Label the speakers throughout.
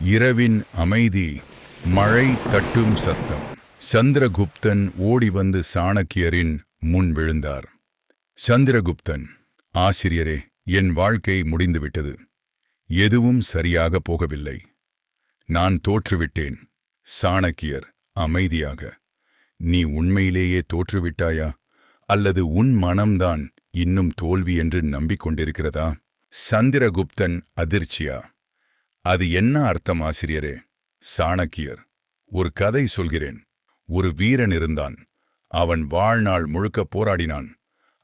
Speaker 1: இரவின் அமைதி, மழை தட்டும் சத்தம். சந்திரகுப்தன் ஓடி வந்து சாணக்கியரின் முன் விழுந்தார். சந்திரகுப்தன், ஆசிரியரே, என் வாழ்க்கை முடிந்துவிட்டது. எதுவும் சரியாக போகவில்லை. நான் தோற்றுவிட்டேன். சாணக்கியர் அமைதியாக, நீ உண்மையிலேயே தோற்றுவிட்டாயா, அல்லது உன் மனம்தான் இன்னும் தோல்வி என்று நம்பிக்கொண்டிருக்கிறதா? சந்திரகுப்தன் அதிர்ச்சியா, அது என்ன அர்த்தம் ஆசிரியரே? சாணக்கியர், ஒரு கதை சொல்கிறேன். ஒரு வீரன் இருந்தான். அவன் வாழ்நாள் முழுக்க போராடினான்.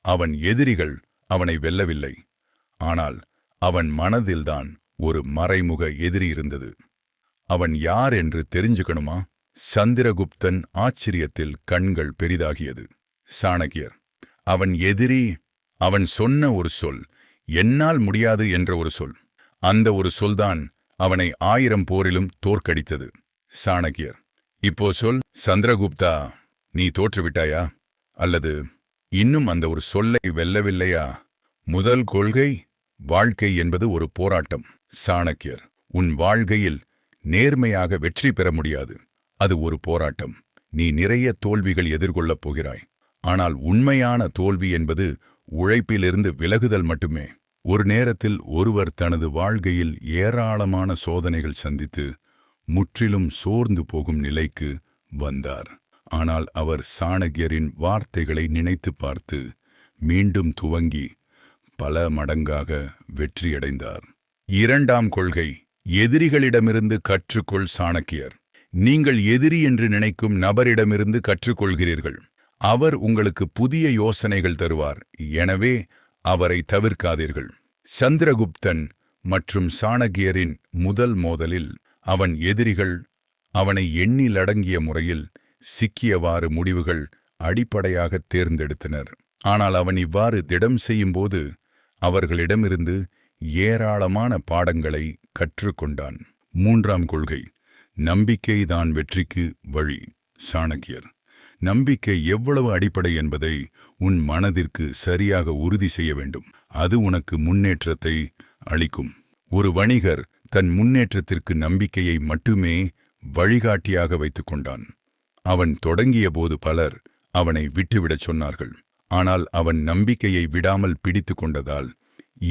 Speaker 1: அவன் எதிரிகள் அவனை வெல்லவில்லை. ஆனால் அவன் மனதில்தான் ஒரு மறைமுக எதிரி இருந்தது. அவன் யார் என்று தெரிஞ்சுக்கணுமா? சந்திரகுப்தன் ஆச்சரியத்தில் கண்கள் பெரிதாகியது. சாணக்கியர், அவன் எதிரி, அவன் சொன்ன ஒரு சொல், என்னால் முடியாது என்ற ஒரு சொல். அந்த ஒரு சொல்தான் அவனை 1000 போரிலும் தோற்கடித்தது. சாணக்கியர், இப்போ சொல் சந்திரகுப்தா, நீ தோற்றுவிட்டாயா, அல்லது இன்னும் அந்த ஒரு சொல்லை வெல்லவில்லையா? முதல் கொள்கை, வாழ்க்கை என்பது ஒரு போராட்டம். சாணக்கியர், உன் வாழ்க்கையில் நேர்மையாக வெற்றி பெற முடியாது. அது ஒரு போராட்டம். நீ நிறைய தோல்விகள் எதிர்கொள்ளப் போகிறாய். ஆனால் உண்மையான தோல்வி என்பது உழைப்பிலிருந்து விலகுதல் மட்டுமே. ஒரு நேரத்தில் ஒருவர் தனது வாழ்க்கையில் ஏராளமான சோதனைகள் சந்தித்து முற்றிலும் சோர்ந்து போகும் நிலைக்கு வந்தார். ஆனால் அவர் சாணக்கியரின் வார்த்தைகளை நினைத்து பார்த்து மீண்டும் துவங்கி பல மடங்காக வெற்றியடைந்தார். இரண்டாம் கொள்கை, எதிரிகளிடமிருந்து கற்றுக்கொள். சாணக்கியர், நீங்கள் எதிரி என்று நினைக்கும் நபரிடமிருந்து கற்றுக்கொள்கிறீர்கள். அவர் உங்களுக்கு புதிய யோசனைகள் தருவார். எனவே அவரை தவிர்க்காதீர்கள். சந்திரகுப்தன் மற்றும் சாணக்கியரின் முதல் மோதலில் அவன் எதிரிகள் அவனை எண்ணிலடங்கிய முறையில் சிக்கியவாறு முடிவுகள் அடிப்படையாக தேர்ந்தெடுத்தனர். ஆனால் அவன் இவ்வாறு திடம் செய்யும்போது அவர்களிடமிருந்து ஏராளமான பாடங்களை கற்றுக்கொண்டான். மூன்றாம் கொள்கை, நம்பிக்கைதான் வெற்றிக்கு வழி. சாணக்கியர், நம்பிக்கை எவ்வளவு அடிப்படை என்பதை உன் மனதிற்கு சரியாக உறுதி செய்ய வேண்டும். அது உனக்கு முன்னேற்றத்தை அளிக்கும். ஒரு வணிகர் தன் முன்னேற்றத்திற்கு நம்பிக்கையை மட்டுமே வழிகாட்டியாக வைத்துக் கொண்டான். அவன் தொடங்கிய போது பலர் அவனை விட்டுவிடச் சொன்னார்கள். ஆனால் அவன் நம்பிக்கையை விடாமல் பிடித்து கொண்டதால்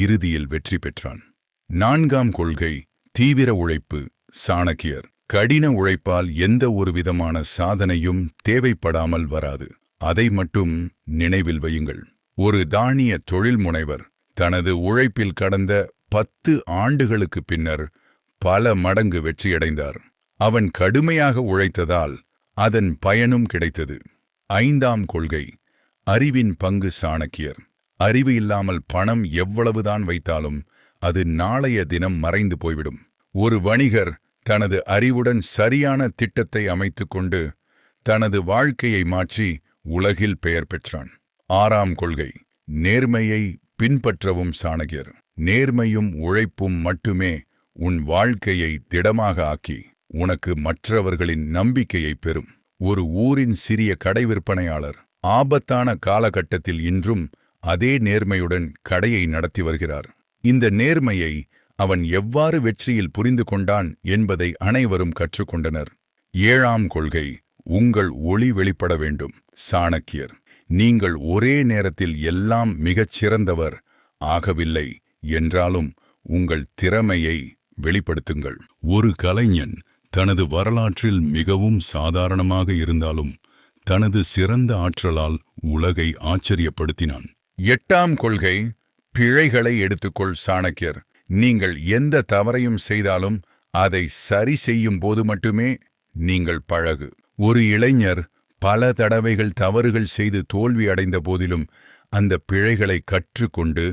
Speaker 1: இறுதியில் வெற்றி பெற்றான். நான்காம் கொள்கை, தீவிர உழைப்பு. சாணக்கியர், கடின உழைப்பால் எந்த ஒரு விதமான சாதனையும் தேவைப்படாமல் வராது. அதை மட்டும் நினைவில் வையுங்கள். ஒரு தானிய தொழில் முனைவர் தனது உழைப்பில் கடந்த 10 ஆண்டுகளுக்கு பின்னர் பல மடங்கு வெற்றியடைந்தார். அவன் கடுமையாக உழைத்ததால் அதன் பயனும் கிடைத்தது. ஐந்தாம் கொள்கை, அறிவின் பங்கு. சாணக்கியர், அறிவு இல்லாமல் பணம் எவ்வளவுதான் வைத்தாலும் அது நாளைய தினம் மறைந்து போய்விடும். ஒரு வணிகர் தனது அறிவுடன் சரியான திட்டத்தை அமைத்துக்கொண்டு தனது வாழ்க்கையை மாற்றி உலகில் பெயர் பெற்றான். ஆறாம் கொள்கை, நேர்மையை பின்பற்றவும். சாணக்கியர், நேர்மையும் உழைப்பும் மட்டுமே உன் வாழ்க்கையை திடமாக ஆக்கி உனக்கு மற்றவர்களின் நம்பிக்கையை பெறும். ஒரு ஊரின் சிறிய கடை விற்பனையாளர் ஆபத்தான காலகட்டத்தில் இன்றும் அதே நேர்மையுடன் கடையை நடத்தி வருகிறார். இந்த நேர்மையை அவன் எவ்வாறு வெற்றியில் புரிந்து கொண்டான் என்பதை அனைவரும் கற்றுக்கொண்டனர். ஏழாம் கொள்கை, உங்கள் ஒளி வெளிப்பட வேண்டும். சாணக்கியர், நீங்கள் ஒரே நேரத்தில் எல்லாம் மிகச் சிறந்தவர் ஆகவில்லை என்றாலும் உங்கள் திறமையை வெளிப்படுத்துங்கள். ஒரு கலைஞன் தனது வரலாற்றில் மிகவும் சாதாரணமாக இருந்தாலும் தனது சிறந்த ஆற்றலால் உலகை ஆச்சரியப்படுத்தினான். எட்டாம் கொள்கை, பிழைகளை எடுத்துக்கொள். சாணக்கியர், நீங்கள் எந்த தவறையும் செய்தாலும் அதை சரி செய்யும் போது மட்டுமே நீங்கள் பழகு. ஒரு இளைஞர் பல தடவைகள் தவறுகள் செய்து தோல்வி அடைந்த போதிலும் அந்த பிழைகளை கற்றுக்கொண்டு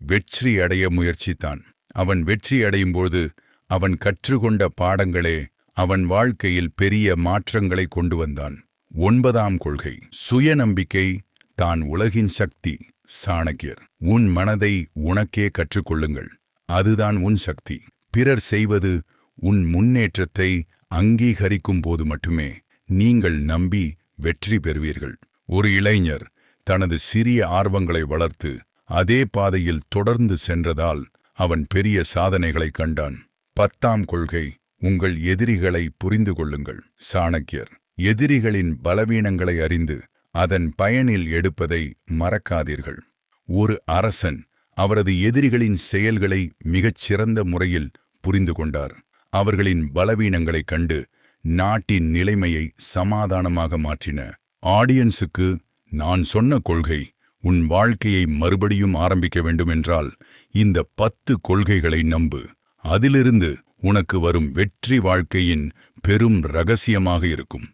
Speaker 1: வெற்றி அடைய முயற்சித்தான். அவன் வெற்றி அடையும்போது அவன் கற்றுக்கொண்ட பாடங்களே அவன் வாழ்க்கையில் பெரிய மாற்றங்களை கொண்டு வந்தான். ஒன்பதாம் கொள்கை, சுயநம்பிக்கை தான் உலகின் சக்தி. சாணக்கியர், உன் மனதை உனக்கே கற்றுக்கொள்ளுங்கள். அதுதான் உன் சக்தி. பிறர் செய்வது உன் முன்னேற்றத்தை அங்கீகரிக்கும் போது மட்டுமே நீங்கள் நம்பி வெற்றி பெறுவீர்கள். ஒரு இளைஞர் தனது சிறிய ஆர்வங்களை வளர்த்து அதே பாதையில் தொடர்ந்து சென்றதால் அவன் பெரிய சாதனைகளை கண்டான். 10ஆம் கொள்கை, உங்கள் எதிரிகளை புரிந்து கொள்ளுங்கள். சாணக்கியர். எதிரிகளின் பலவீனங்களை அறிந்து அதன் பயனில் எடுப்பதை மறக்காதீர்கள். ஒரு அரசன் அவரது எதிரிகளின் செயல்களை மிகச் சிறந்த முறையில் புரிந்து கொண்டார். அவர்களின் பலவீனங்களைக் கண்டு நாட்டின் நிலைமையை சமாதானமாக மாற்றின. ஆடியன்ஸுக்கு நான் சொன்ன கொள்கை, உன் வாழ்க்கையை மறுபடியும் ஆரம்பிக்க வேண்டுமென்றால் இந்த 10 கொள்கைகளை நம்பு. அதிலிருந்து உனக்கு வரும் வெற்றி வாழ்க்கையின் பெரும் இரகசியமாக இருக்கும்.